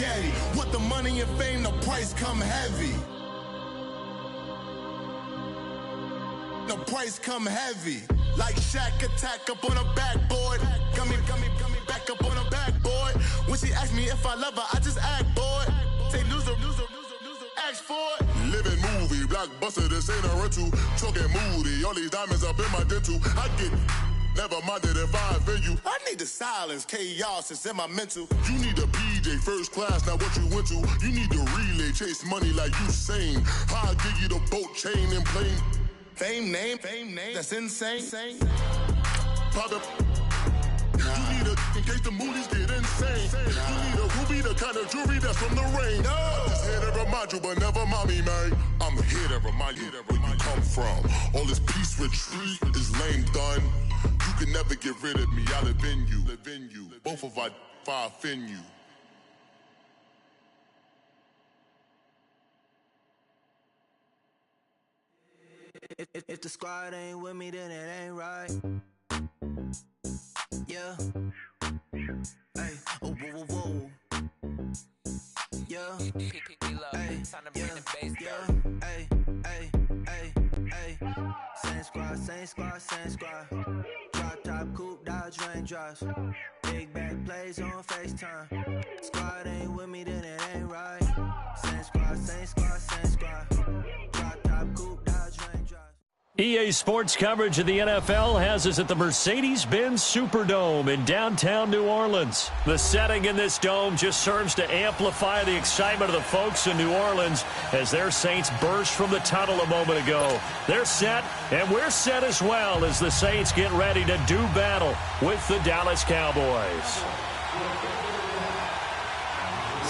spaghetti. Want the money and fame, the price come heavy. The price come heavy. Like Shaq attack up on a backboard. Gummy, back up on a backboard. When she asked me if I love her, I just act bored. Say loser, ask for it. Living movie, blockbuster, this ain't a rental. Talking moody, all these diamonds up in my dental. I get never minded if I offend you. I need the silence, chaos is in my mental. You need a PJ, first class, not what you went to. You need the relay, chase money like Usain. I'll give you the boat, chain, and plane. Fame name, that's insane. Pop up. You need a, in case the movies get insane. You need a ruby, the kind of jewelry that's from the rain. I'm just here to remind you, but never mommy, man. I'm here to remind you where you come from. All this peace retreat is lame done. You can never get rid of me, I live in you. Both of our fire offend you. If the squad ain't with me, then it ain't right. Yeah. Hey. Oh, whoa, whoa, whoa. Yeah. Hey. Yeah. Hey. Hey. Hey. Hey. Same squad. Drop top, coupe, Dodge raindrops. Big back plays on FaceTime. Squad ain't with me, then it ain't right. Same squad. Drop top, coupe, Dodge raindrops. EA Sports coverage of the NFL has us at the Mercedes-Benz Superdome in downtown New Orleans. The setting in this dome just serves to amplify the excitement of the folks in New Orleans as their Saints burst from the tunnel a moment ago. They're set, and we're set as well as the Saints get ready to do battle with the Dallas Cowboys.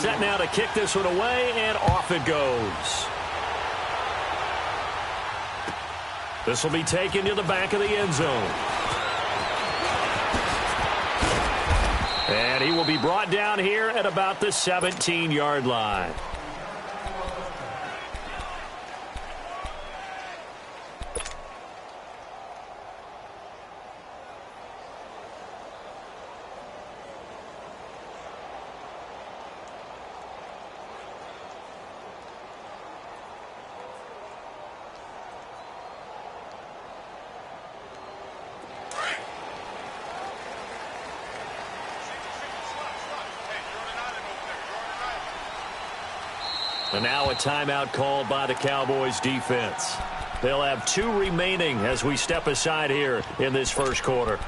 Set now to kick this one away, and off it goes. This will be taken to the back of the end zone. And he will be brought down here at about the 17-yard line. And now a timeout called by the Cowboys defense. They'll have 2 remaining as we step aside here in this first quarter.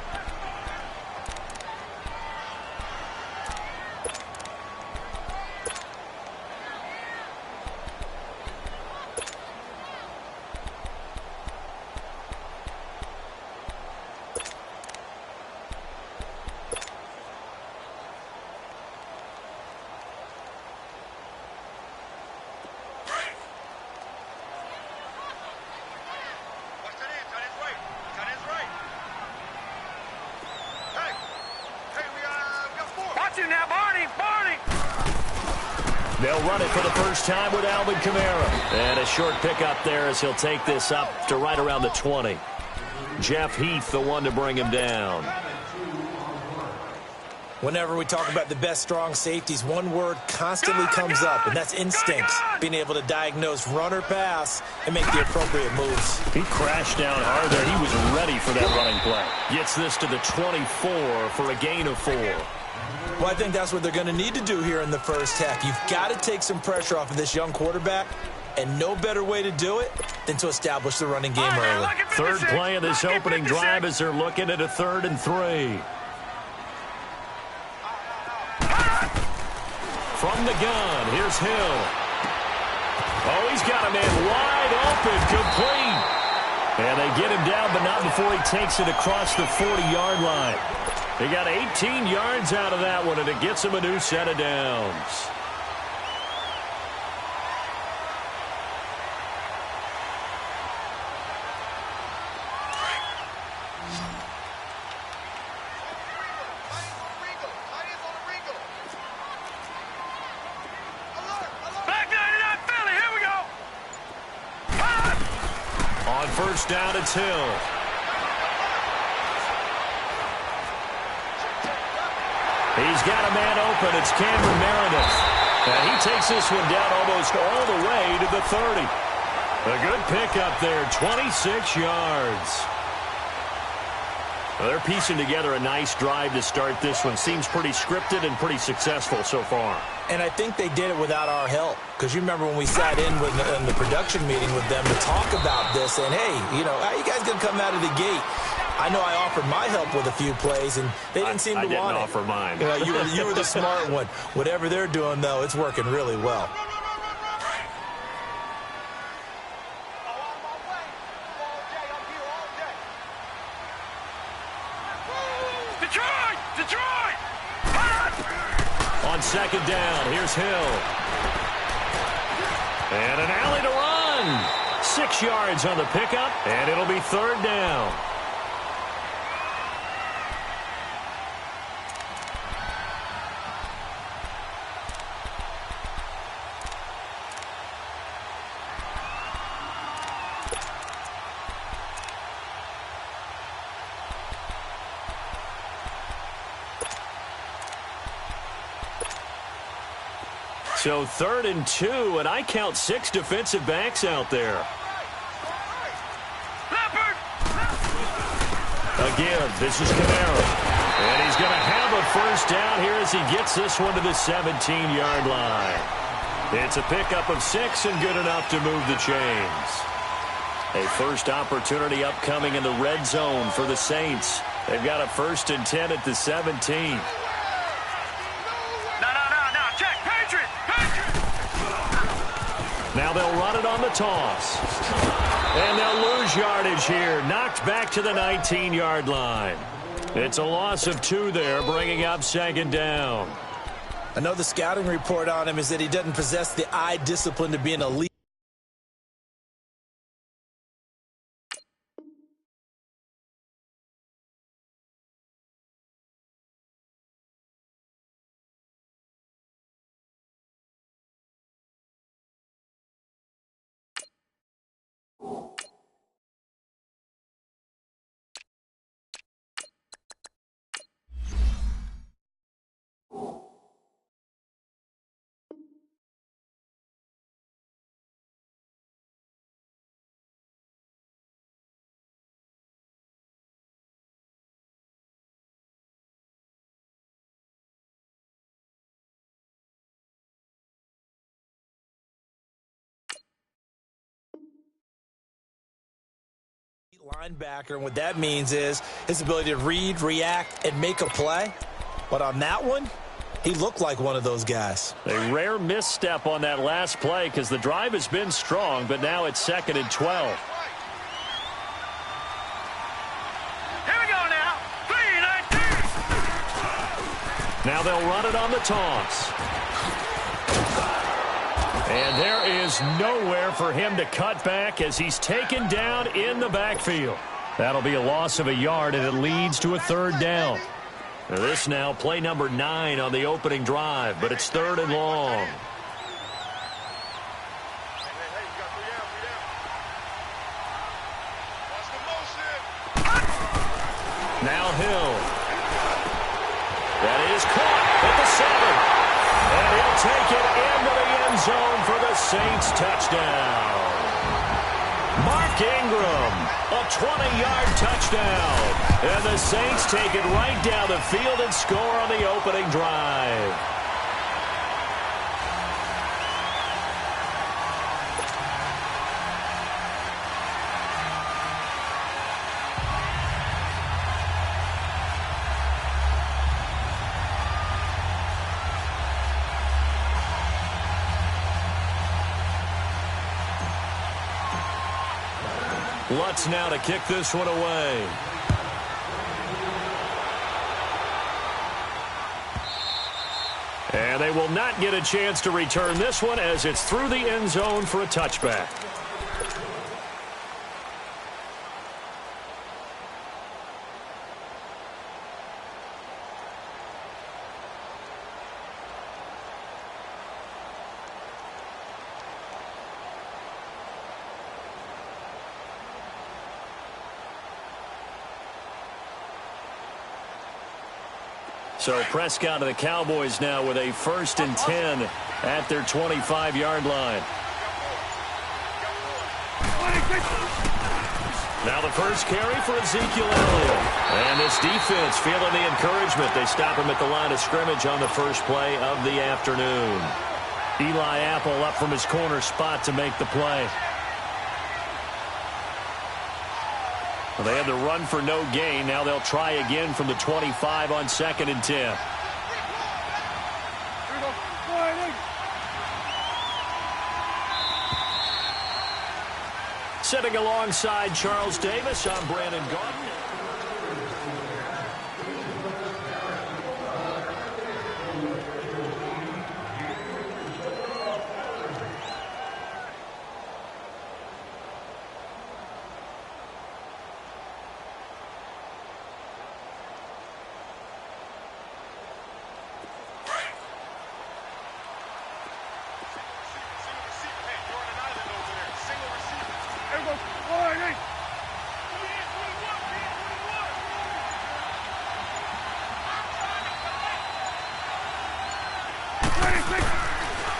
They'll run it for the first time with Alvin Kamara. And a short pickup there as he'll take this up to right around the 20. Jeff Heath, the one to bring him down. Whenever we talk about the best strong safeties, one word constantly comes up, and that's instincts. Being able to diagnose run or pass and make the appropriate moves. He crashed down hard there. He was ready for that running play. Gets this to the 24 for a gain of 4. Well, I think that's what they're going to need to do here in the first half. You've got to take some pressure off of this young quarterback, and no better way to do it than to establish the running game early. Third play of this opening drive as they're looking at a 3rd and 3. From the gun, here's Hill. Oh, he's got a man wide open, complete. And they get him down, but not before he takes it across the 40-yard line. They got 18 yards out of that one, and it gets him a new set of downs. On first down, it's Hill. He's got a man open. It's Cameron Meredith. And he takes this one down almost all the way to the 30. A good pickup there, 26 yards. Well, they're piecing together a nice drive to start this one. Seems pretty scripted and pretty successful so far. And I think they did it without our help. Because you remember when we sat in the production meeting with them to talk about this, and hey, how you guys going to come out of the gate? I know I offered my help with a few plays, and they didn't seem to want it. I didn't offer mine. You were the smart one. Whatever they're doing, though, it's working really well. Detroit! On second down, here's Hill. And an alley to run. 6 yards on the pickup, and it'll be third down. So 3rd and 2, and I count 6 defensive backs out there. Again, this is Kamara. And he's going to have a first down here as he gets this one to the 17-yard line. It's a pickup of 6 and good enough to move the chains. A first opportunity upcoming in the red zone for the Saints. They've got a 1st and 10 at the 17. Now they'll run it on the toss. And they'll lose yardage here. Knocked back to the 19-yard line. It's a loss of 2 there, bringing up 2nd down. I know the scouting report on him is that he doesn't possess the eye discipline to be an elite. Linebacker, and what that means is his ability to read, react, and make a play. But on that one, he looked like one of those guys. A rare misstep on that last play because the drive has been strong, but now it's 2nd and 12. Here we go now. 3-19. Now they'll run it on the toss. And there is nowhere for him to cut back as he's taken down in the backfield. That'll be a loss of a yard, and it leads to a 3rd down. Now this now play number 9 on the opening drive, but it's 3rd and long. Now Hill. That is caught at the 7. And he'll take it into the end zone for the Saints touchdown. Mark Ingram, a 20-yard touchdown. And the Saints take it right down the field and score on the opening drive. Lutz now to kick this one away. And they will not get a chance to return this one as it's through the end zone for a touchback. So Prescott of the Cowboys now with a 1st and 10 at their 25-yard line. Now the first carry for Ezekiel Elliott. And this defense feeling the encouragement. They stop him at the line of scrimmage on the first play of the afternoon. Eli Apple up from his corner spot to make the play. Well, they had the run for no gain. Now they'll try again from the 25 on 2nd and 10. Sitting alongside Charles Davis, I'm Brandon Gaudin.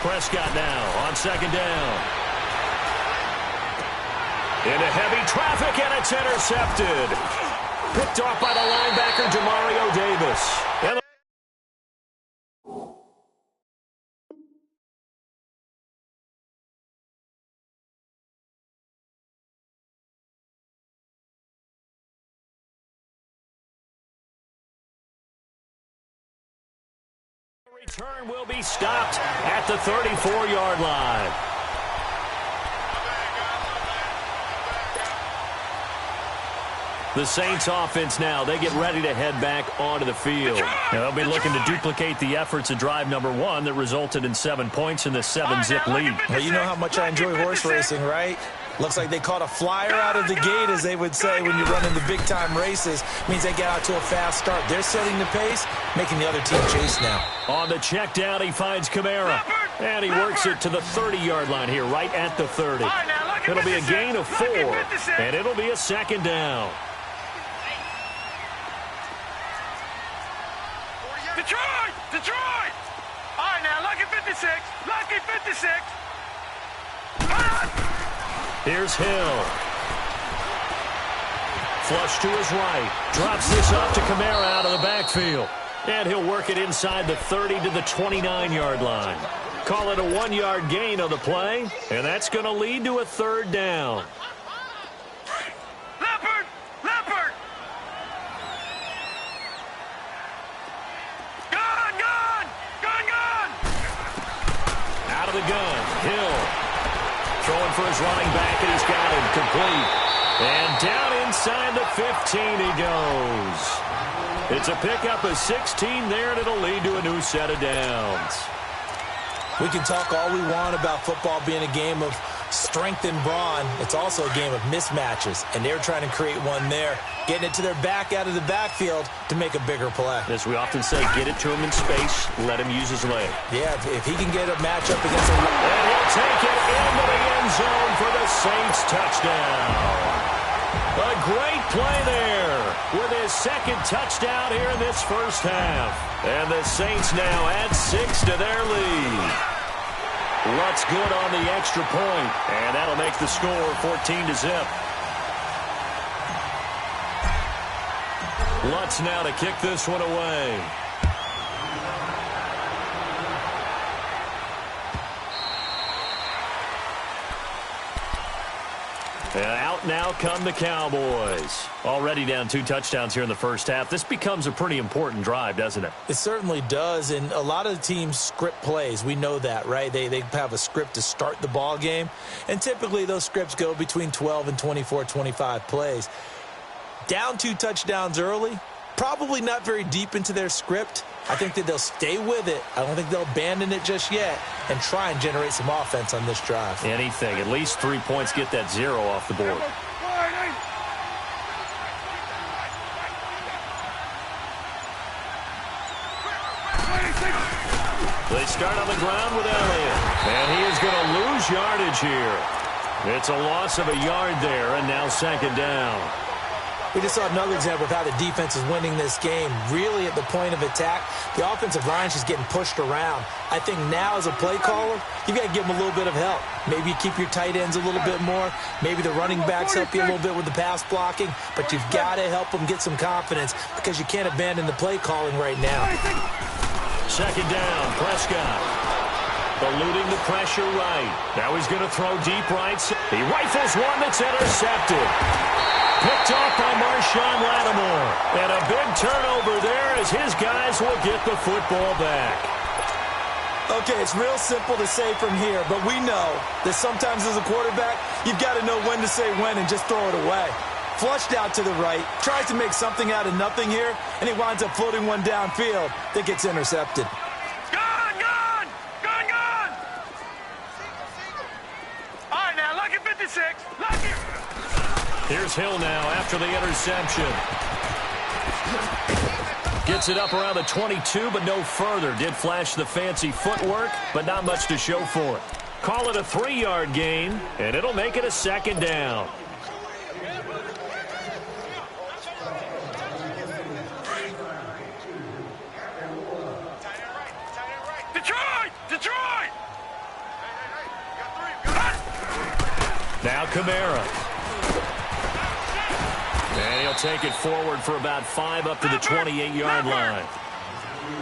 Prescott now on 2nd down. Into heavy traffic, and it's intercepted. Picked off by the linebacker, Demario Davis. And return will be stopped at the 34-yard line. The Saints offense now, they get ready to head back onto the field. Now they'll be looking to duplicate the efforts of drive number 1 that resulted in 7 points in the 7-zip lead. Well, you know how much I enjoy horse racing, right? Looks like they caught a flyer out of the gate, as they would say when you're running the big-time races. Means they get out to a fast start. They're setting the pace, making the other team chase now. On the check down, he finds Kamara. And he works it to the 30-yard line here, right at the 30. It'll be a gain of 4, and it'll be a 2nd down. Detroit! Detroit! All right, now, lucky 56. Lucky 56. Here's Hill. Flush to his right. Drops this off to Kamara out of the backfield. And he'll work it inside the 30 to the 29-yard line. Call it a 1-yard gain on the play. And that's going to lead to a 3rd down. Leopard! Leopard! Gun! Gun! Gun! Gun! Out of the gun. Hill. Throwing for his running back, and he's got him complete. And down inside the 15 he goes. It's a pickup of 16 there, and it'll lead to a new set of downs. We can talk all we want about football being a game of strength and brawn. It's also a game of mismatches, and they're trying to create one there, getting it to their back out of the backfield to make a bigger play. As we often say, get it to him in space, let him use his leg. Yeah, if he can get a matchup against a... And he'll take it into the end zone for the Saints touchdown. A great play there with his 2nd touchdown here in this first half. And the Saints now add 6 to their lead. Lutz good on the extra point, and that'll make the score 14-0. Lutz now to kick this one away. And out now come the Cowboys. Already down 2 touchdowns here in the first half. This becomes a pretty important drive, doesn't it? It certainly does, and a lot of the teams script plays. We know that, right? They have a script to start the ball game, and typically those scripts go between 12 and 24, 25 plays. Down 2 touchdowns early, probably not very deep into their script. I think that they'll stay with it. I don't think they'll abandon it just yet and try and generate some offense on this drive. Anything. At least 3 points, get that 0 off the board. They start on the ground with Elliott. And he is going to lose yardage here. It's a loss of a yard there, and now 2nd down. We just saw another example of how the defense is winning this game. Really at the point of attack, the offensive line is just getting pushed around. I think now as a play caller, you've got to give them a little bit of help. Maybe you keep your tight ends a little bit more. Maybe the running backs help you a little bit with the pass blocking. But you've got to help them get some confidence because you can't abandon the play calling right now. Second down, Prescott. Eluding the pressure right. Now he's going to throw deep right. He rifles one that's intercepted. Picked off by Marshawn Lattimore. And a big turnover there as his guys will get the football back. Okay, it's real simple to say from here, but we know that sometimes as a quarterback, you've got to know when to say when and just throw it away. Flushed out to the right, tries to make something out of nothing here, and he winds up floating one downfield that gets intercepted. Gone! All right, now, lucky 56. Lucky. Here's Hill now after the interception. Gets it up around the 22, but no further. Did flash the fancy footwork, but not much to show for it. Call it a 3-yard gain, and it'll make it a second down. Detroit! Now Kamara. And he'll take it forward for about 5 up to the 28-yard line.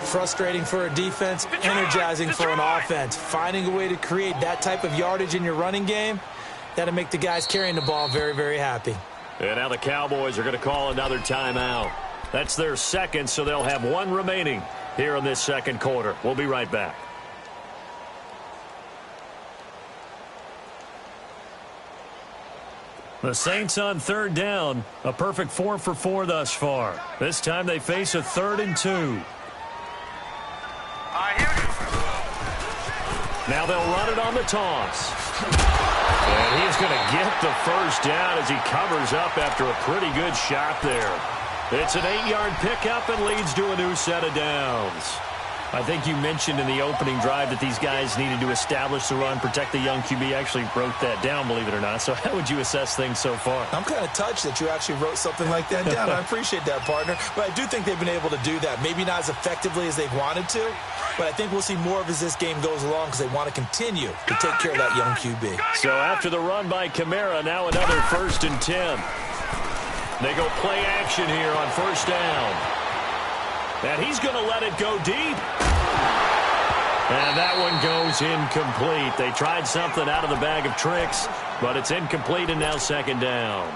Frustrating for a defense, energizing for an offense. Finding a way to create that type of yardage in your running game, that'll make the guys carrying the ball very, very happy. And now the Cowboys are going to call another timeout. That's their second, so they'll have one remaining here in this second quarter. We'll be right back. The Saints on third down, a perfect 4 for 4 thus far. This time they face a 3rd and 2. Now they'll run it on the toss. And he's going to get the first down as he covers up after a pretty good shot there. It's an 8-yard pickup and leads to a new set of downs. I think you mentioned in the opening drive that these guys needed to establish the run, protect the young QB. Actually wrote that down, believe it or not. So how would you assess things so far? I'm kind of touched that you actually wrote something like that down. I appreciate that, partner. But I do think they've been able to do that. Maybe not as effectively as they've wanted to, but I think we'll see more of as this game goes along because they want to continue to take care of that young QB. So after the run by Kamara, now another 1st and 10. They go play action here on 1st down. And he's going to let it go deep. And that one goes incomplete. They tried something out of the bag of tricks, but it's incomplete and now 2nd down.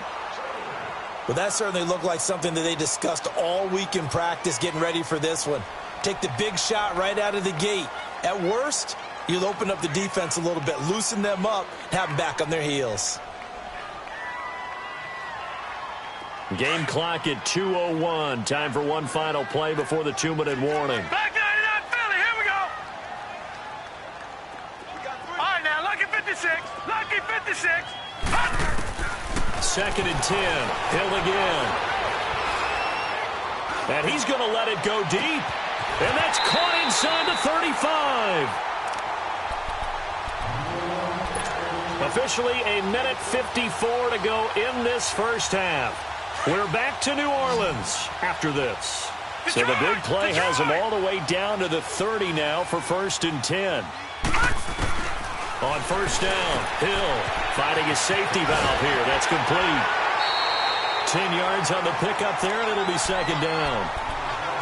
Well, that certainly looked like something that they discussed all week in practice getting ready for this one. Take the big shot right out of the gate. At worst, you'll open up the defense a little bit, loosen them up, have them back on their heels. Game clock at 2:01. Time for one final play before the 2-minute warning. Back 99 Philly, here we go. All right, now, lucky 56. Lucky 56. 2nd and 10. Hill again. And he's going to let it go deep. And that's caught inside the 35. Officially a minute 54 to go in this first half. We're back to New Orleans after this. So the big play has them all the way down to the 30 now for 1st and 10. On 1st down, Hill finding his safety valve here. That's complete. 10 yards on the pickup there, and it'll be 2nd down.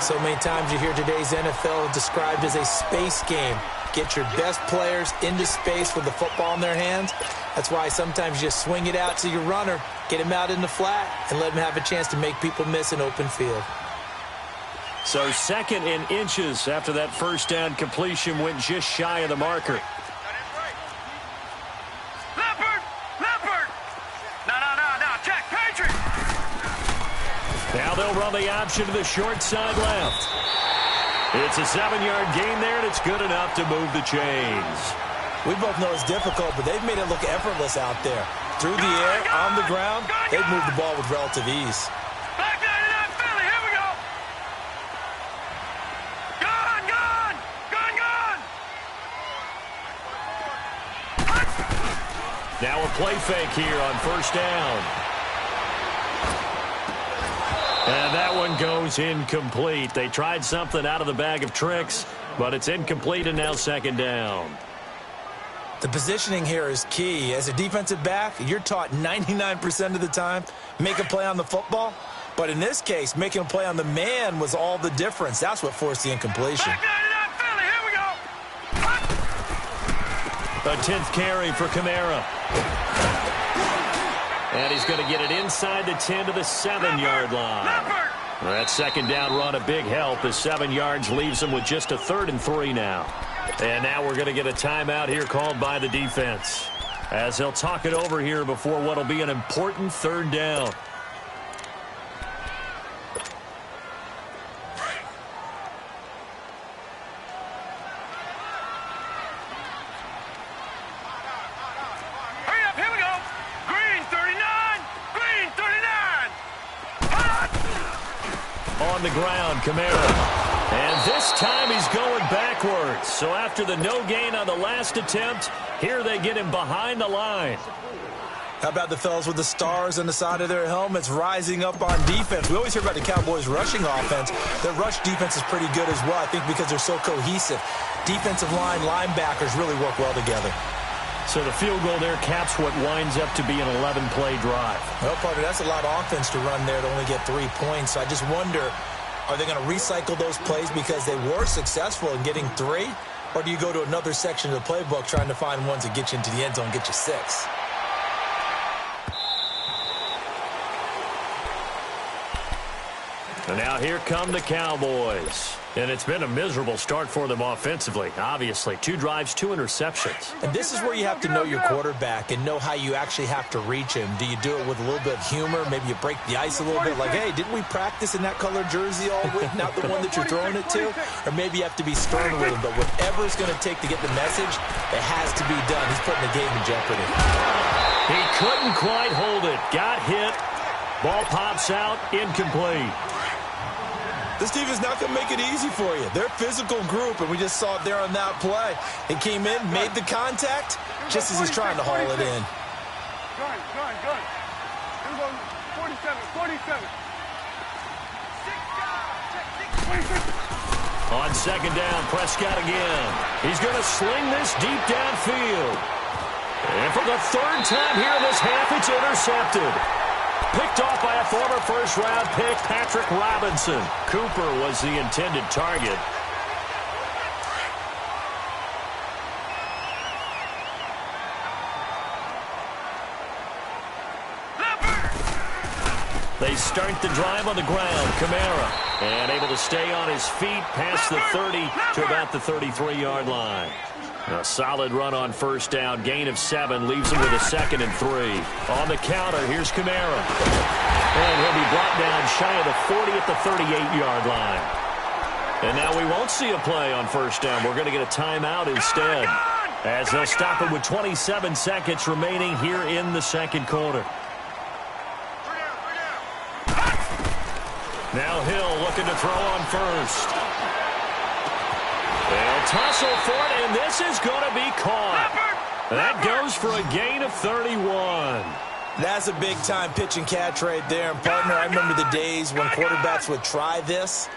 So many times you hear today's NFL described as a space game. Get your best players into space with the football in their hands. That's why sometimes you just swing it out to your runner, get him out in the flat, and let him have a chance to make people miss an open field. So 2nd and inches after that 1st down completion went just shy of the marker. Leopard! No, check, Patriot! Now they'll run the option to the short side left. It's a 7-yard gain there, and it's good enough to move the chains. We both know it's difficult, but they've made it look effortless out there. Through the air, on the ground, they've moved the ball with relative ease. Back 99 Philly, here we go. Gone! Now a play fake here on 1st down. And that one goes incomplete. They tried something out of the bag of tricks, but it's incomplete and now second down. The positioning here is key. As a defensive back, you're taught 99% of the time, make a play on the football. But in this case, making a play on the man was all the difference. That's what forced the incompletion. Philly, here we go. A 10th carry for Kamara. And he's going to get it inside the 10 to the 7-yard line. That second down run, a big help as 7 yards leaves him with just a 3rd and 3 now. And now we're going to get a timeout here called by the defense, as they'll talk it over here before what will be an important 3rd down. Hurry up, here we go. Green 39. Green 39. On the ground, Kamara. And this time he's going backwards. So after the no gain on the last attempt, here they get him behind the line. How about the fellas with the stars on the side of their helmets rising up on defense? We always hear about the Cowboys' rushing offense. Their rush defense is pretty good as well, I think, because they're so cohesive. Defensive line, linebackers really work well together. So the field goal there caps what winds up to be an 11-play drive. Well, partner, that's a lot of offense to run there to only get 3 points. So I just wonder, are they going to recycle those plays because they were successful in getting 3? Or do you go to another section of the playbook trying to find ones that get you into the end zone and get you 6? And now here come the Cowboys. And it's been a miserable start for them offensively, obviously. 2 drives, 2 interceptions. And this is where you have to know your quarterback and know how you actually have to reach him. Do you do it with a little bit of humor? Maybe you break the ice a little bit, like, hey, didn't we practice in that colored jersey all week, not the one that you're throwing it to? Or maybe you have to be stern with him. But whatever it's going to take to get the message, it has to be done. He's putting the game in jeopardy. He couldn't quite hold it. Got hit. Ball pops out. Incomplete. This defense is not going to make it easy for you. They're a physical group, and we just saw it there on that play. He came in, made the contact, just as he's trying to haul it in. Good. Here we go. 47. On second down, Prescott again. He's going to sling this deep downfield. And for the 3rd time here in this half, it's intercepted. Picked off by a former first-round pick, Patrick Robinson. Cooper was the intended target. They start the drive on the ground. Kamara. And able to stay on his feet past the 30 to about the 33-yard line. A solid run on first down. Gain of 7 leaves him with a 2nd and 3. On the counter, here's Kamara. And he'll be brought down shy of the 40 at the 38-yard line. And now we won't see a play on first down. We're going to get a timeout instead, as they'll stop it with 27 seconds remaining here in the second quarter. Now Hill looking to throw on first. They'll tussle for it, and this is going to be caught. That goes for a gain of 31. That's a big-time pitch and catch right there. And, partner, I remember the days when quarterbacks would try this.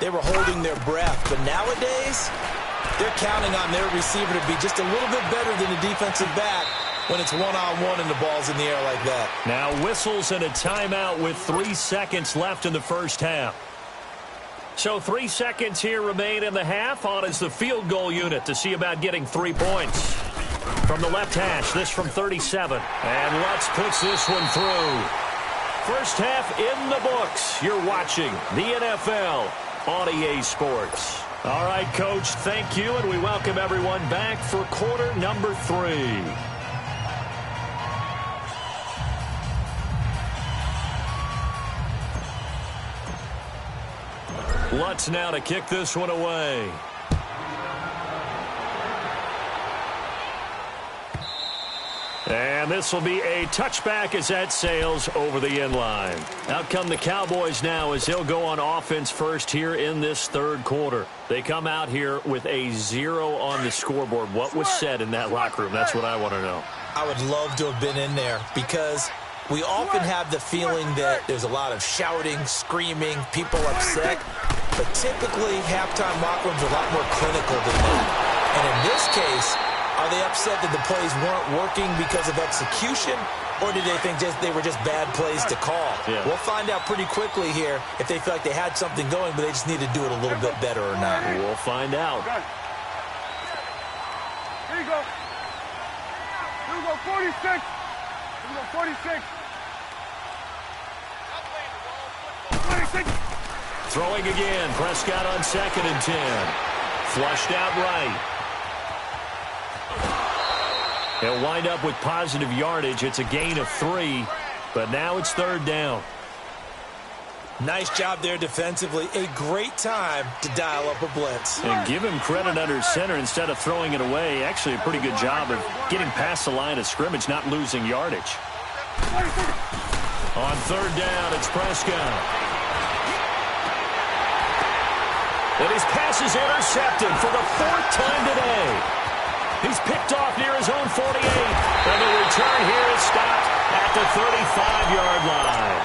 They were holding their breath. But nowadays, they're counting on their receiver to be just a little bit better than the defensive back when it's one-on-one and the ball's in the air like that. Now whistles and a timeout with 3 seconds left in the first half. So 3 seconds here remain in the half. On is the field goal unit to see about getting 3 points. From the left hash, this from 37. And Lutz puts this one through. First half in the books. You're watching the NFL on EA Sports. All right, Coach, thank you, and we welcome everyone back for quarter number 3. Lutz now to kick this one away. And this will be a touchback as that sails over the end line. Out come the Cowboys now as they'll go on offense first here in this third quarter. They come out here with a 0 on the scoreboard. What was said in that locker room? That's what I want to know. I would love to have been in there because We often have the feeling that there's a lot of shouting, screaming, people upset. But typically, halftime locker rooms are a lot more clinical than that. And in this case, are they upset that the plays weren't working because of execution? Or did they think they were just bad plays to call? Yeah. We'll find out pretty quickly here if they feel like they had something going, but they just need to do it a little bit better or not. We'll find out. Here you go. Here we go, 46. Here we go, 46. 26. Throwing again. Prescott on 2nd and 10. Flushed out right. He'll wind up with positive yardage. It's a gain of 3, but now it's 3rd down. Nice job there defensively. A great time to dial up a blitz. And give him credit under center instead of throwing it away. Actually, a pretty good job of getting past the line of scrimmage, not losing yardage. On 3rd down, it's Prescott. And his pass is intercepted for the 4th time today. He's picked off near his own 48. And the return here is stopped at the 35-yard line.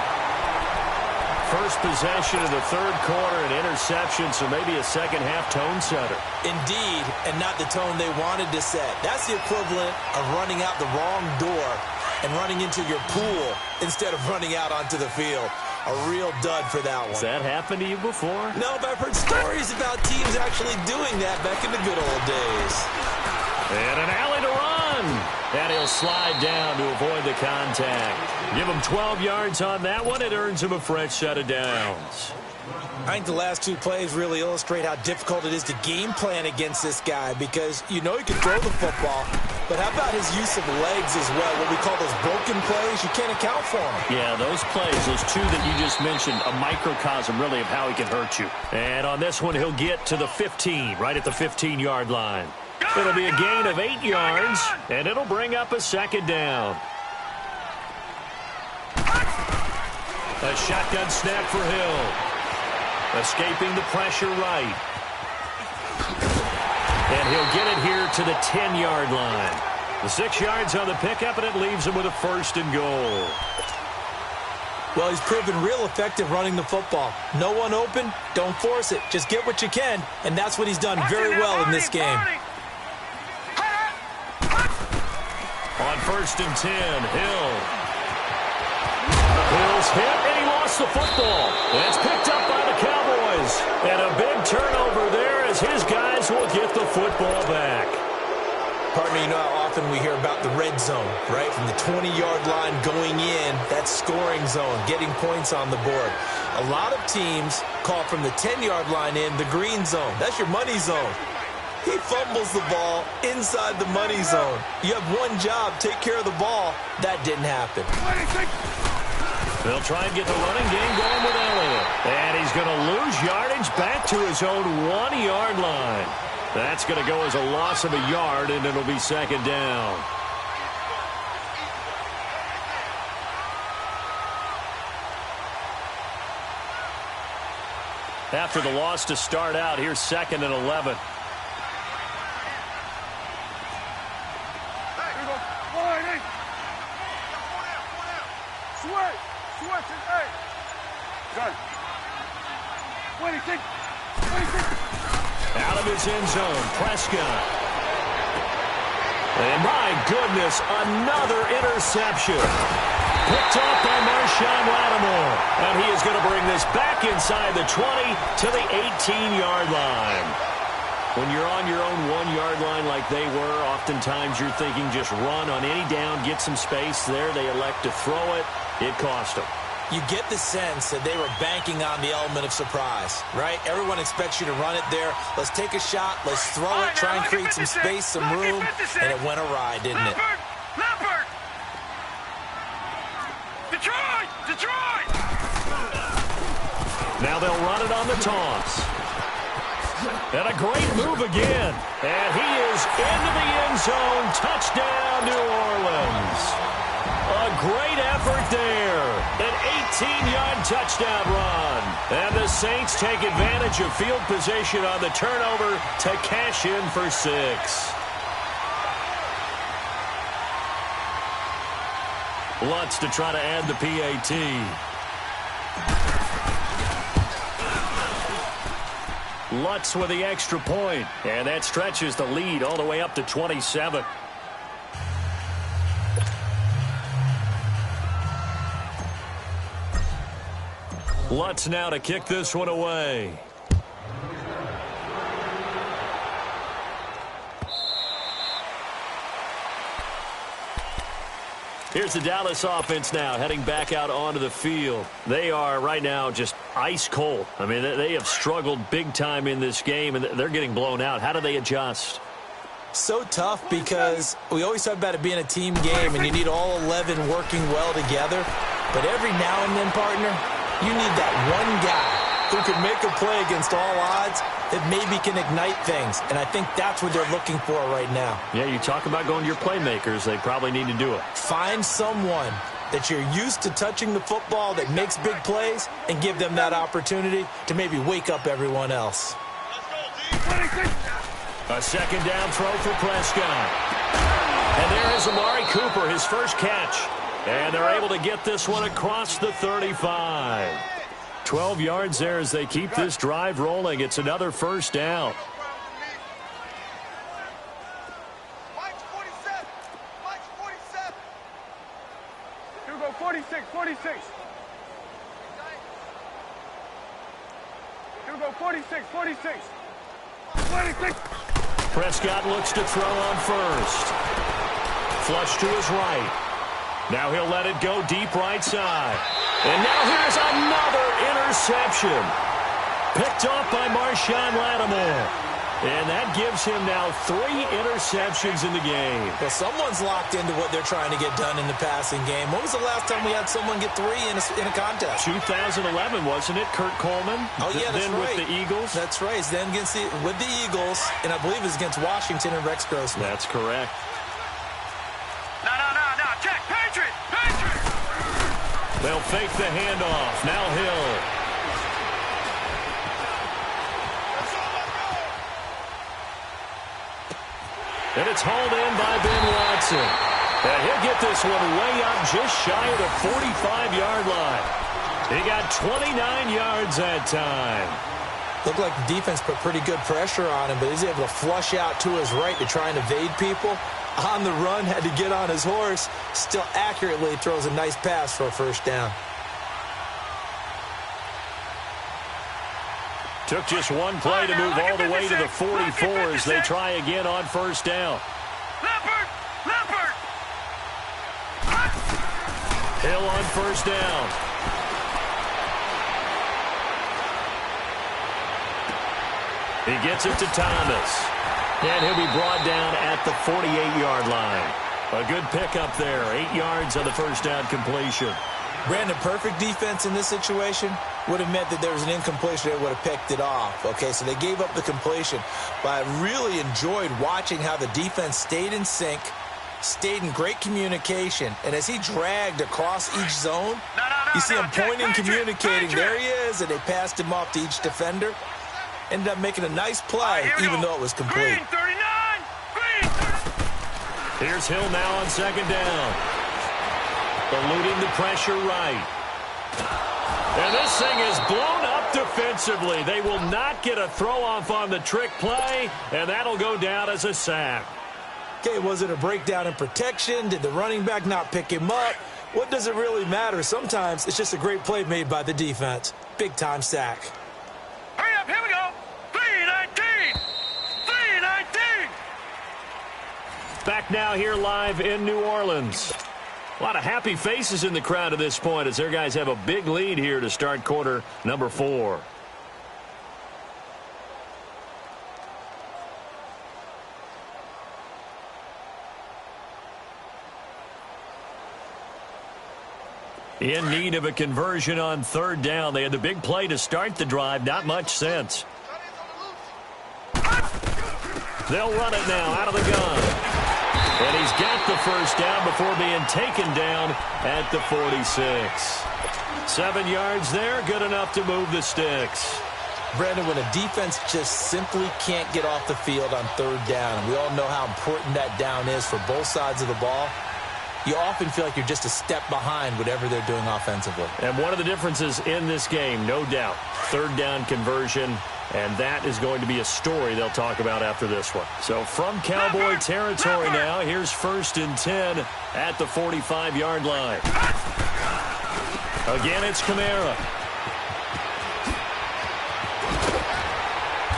First possession of the 3rd quarter, an interception, so maybe a second-half tone setter. Indeed, and not the tone they wanted to set. That's the equivalent of running out the wrong door and running into your pool instead of running out onto the field. A real dud for that one. Has that happened to you before? No, but I've heard stories about teams actually doing that back in the good old days. And an alley to run. And he'll slide down to avoid the contact. Give him 12 yards on that one. It earns him a fresh set of downs. I think the last 2 plays really illustrate how difficult it is to game plan against this guy because you know he can throw the football, but how about his use of legs as well? What we call those broken plays, you can't account for them. Yeah, those plays, those 2 that you just mentioned, a microcosm really of how he can hurt you. And on this one, he'll get to the 15, right at the 15-yard line. It'll be a gain of 8 yards, and it'll bring up a 2nd down. A shotgun snap for Hill. Escaping the pressure right. And he'll get it here to the 10-yard line. The 6 yards on the pickup, and it leaves him with a 1st and goal. Well, he's proven real effective running the football. No one open, don't force it. Just get what you can, and that's what he's done very well in this game. On 1st and 10, Hill. Hill's hit, and he lost the football. And it's picked up by the Cowboys. And a big turnover there as his guys will get the football back. Partner, you know how often we hear about the red zone, right? From the 20-yard line going in, that scoring zone, getting points on the board. A lot of teams call from the 10-yard line in the green zone. That's your money zone. He fumbles the ball inside the money zone. You have one job, take care of the ball. That didn't happen. They'll try and get the running game going with Elliott. And he's going to lose yardage back to his own 1-yard line. That's going to go as a loss of a yard, and it'll be 2nd down. After the loss to start out, here's 2nd and 11. Out of his end zone, Prescott. And my goodness, another interception. Picked off by Marshawn Lattimore. And he is going to bring this back inside the 20 to the 18-yard line. When you're on your own 1-yard line like they were, oftentimes you're thinking just run on any down, get some space there. They elect to throw it. It cost them. You get the sense that they were banking on the element of surprise, right? Everyone expects you to run it there. Let's take a shot. Let's throw it, try and create some space, some room, and it went awry, didn't it? Leopard! Detroit! Now they'll run it on the toss. And a great move again. And he is into the end zone. Touchdown, New Orleans. A great effort there. An 18-yard touchdown run. And the Saints take advantage of field position on the turnover to cash in for 6. Lutz to try to add the PAT. Lutz with the extra point, and that stretches the lead all the way up to 27. Lutz now to kick this one away. Here's the Dallas offense now heading back out onto the field. They are right now just ice cold. I mean, they have struggled big time in this game, and they're getting blown out. How do they adjust? So tough because we always talk about it being a team game, and you need all 11 working well together. But every now and then, partner, you need that one guy who can make a play against all odds that maybe can ignite things. And I think that's what they're looking for right now. Yeah, you talk about going to your playmakers. They probably need to do it. Find someone that you're used to touching the football that makes big plays and give them that opportunity to maybe wake up everyone else. A second down throw for Prescott. And there is Amari Cooper, his first catch. And they're able to get this one across the 35. 12 yards there as they keep this drive rolling. It's another first down. Mike's 47. Mike's 47. You go 46, 46. You go 46, 46. 46. Prescott looks to throw on first. Flush to his right. Now he'll let it go deep right side. And now here's another interception. Picked off by Marshawn Lattimore. And that gives him now 3 interceptions in the game. Well, someone's locked into what they're trying to get done in the passing game. When was the last time we had someone get 3 in a contest? 2011, wasn't it? Kurt Coleman? Oh, yeah, that's then right. With the Eagles? That's right. Then with the Eagles, and I believe it's against Washington and Rex Grossman. That's correct. No. Check. Patriot. They'll fake the handoff. Now Hill. And it's hauled in by Ben Watson. And he'll get this one way up just shy of the 45-yard line. He got 29 yards that time. Looked like the defense put pretty good pressure on him, but he's able to flush out to his right to try and evade people. On the run, had to get on his horse. Still accurately throws a nice pass for a first down. Took just one play to move all the way to the 44 as they try again on first down. Leopard. Hill on first down. He gets it to Thomas. And he'll be brought down at the 48-yard line. A good pickup there. 8 yards on the first down completion. Brandon, perfect defense in this situation would have meant that there was an incompletion that would have picked it off. Okay, so they gave up the completion. But I really enjoyed watching how the defense stayed in sync, stayed in great communication. And as he dragged across each zone, you see him pointing, communicating. There he is, and they passed him off to each defender. Ended up making a nice play, even though it was complete. Green 39. Green 39. Here's Hill now on second down. Eluding the pressure right. And this thing is blown up defensively. They will not get a throw-off on the trick play, and that'll go down as a sack. Okay, was it a breakdown in protection? Did the running back not pick him up? What does it really matter? Sometimes it's just a great play made by the defense. Big-time sack. Hurry up, here we go. 319. 319. Back now here live in New Orleans. A lot of happy faces in the crowd at this point as their guys have a big lead here to start quarter number 4. In need of a conversion on third down. They had the big play to start the drive. Not much sense. They'll run it now out of the gun. And he's got the first down before being taken down at the 46. 7 yards there, good enough to move the sticks. Brandon, when a defense just simply can't get off the field on third down, and we all know how important that down is for both sides of the ball, you often feel like you're just a step behind whatever they're doing offensively. And one of the differences in this game, no doubt, third down conversion, and that is going to be a story they'll talk about after this one. So from Cowboy territory now, here's 1st and 10 at the 45-yard line. Again, it's Kamara.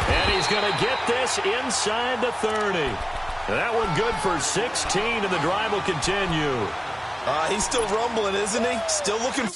And he's going to get this inside the 30. That one good for 16, and the drive will continue. He's still rumbling, isn't he? Still looking